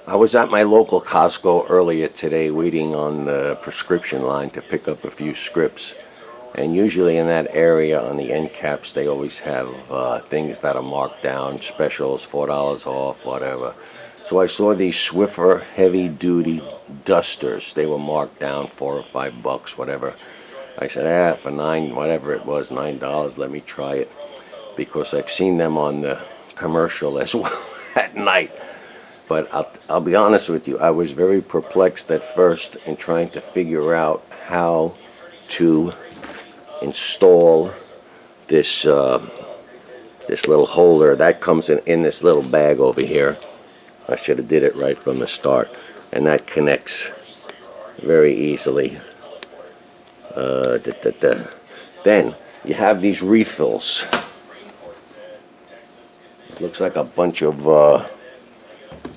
I was at my local Costco earlier today waiting on the prescription line to pick up a few scripts. And usually in that area on the end caps, they always have things that are marked down, specials, $4 off, whatever. So I saw these Swiffer heavy duty dusters. They were marked down $4 or $5, whatever. I said, for whatever it was, $9, let me try it. Because I've seen them on the commercial as well at night. But I'll be honest with you, I was very perplexed at first in trying to figure out how to install this this little holder that comes in this little bag over here. I should have did it right from the start, and that connects very easily. Then you have these refills. It looks like a bunch of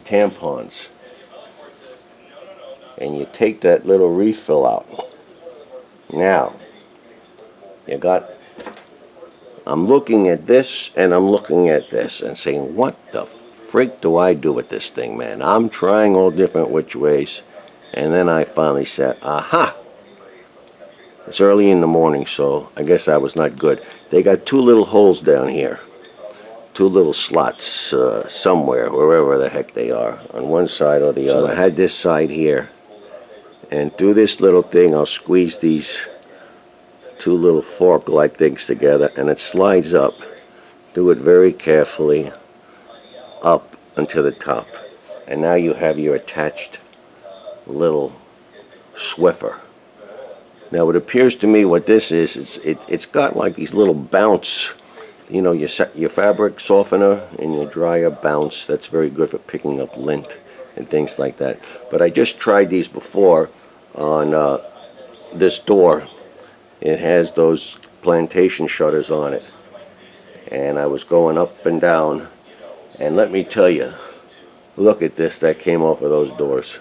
tampons, and you take that little refill out. Now I'm looking at this and I'm looking at this and saying, what the freak do I do with this thing, man? I'm trying all different which ways, and then I finally said, aha, it's early in the morning, so I guess I was not good. They got two little holes down here, two little slots somewhere, wherever the heck they are, on one side or the other. So I had this side here, and through this little thing I'll squeeze these two little fork-like things together, and it slides up. Do it very carefully up until the top, and now you have your attached little Swiffer. Now it appears to me what this is, it's got like these little bounce, you know, your fabric softener and your dryer bounce. That's very good for picking up lint and things like that. But I just tried these before on this door. It has those plantation shutters on it, and I was going up and down, and let me tell you, look at this that came off of those doors.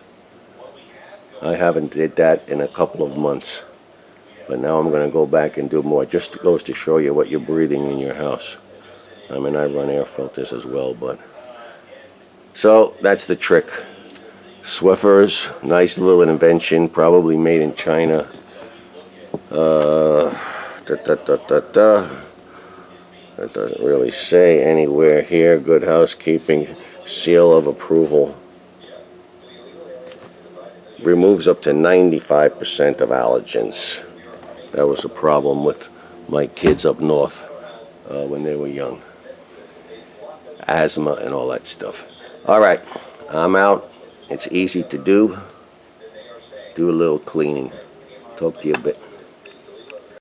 I haven't did that in a couple of months, but now I'm going to go back and do more. Just goes to show you what you're breathing in your house. I mean, I run air filters as well, but so that's the trick. Swiffer's nice little invention, probably made in China. That doesn't really say anywhere here. Good housekeeping, seal of approval. Removes up to 95% of allergens. That was a problem with my kids up north when they were young. Asthma and all that stuff. All right, I'm out. It's easy to do. Do a little cleaning. Talk to you a bit.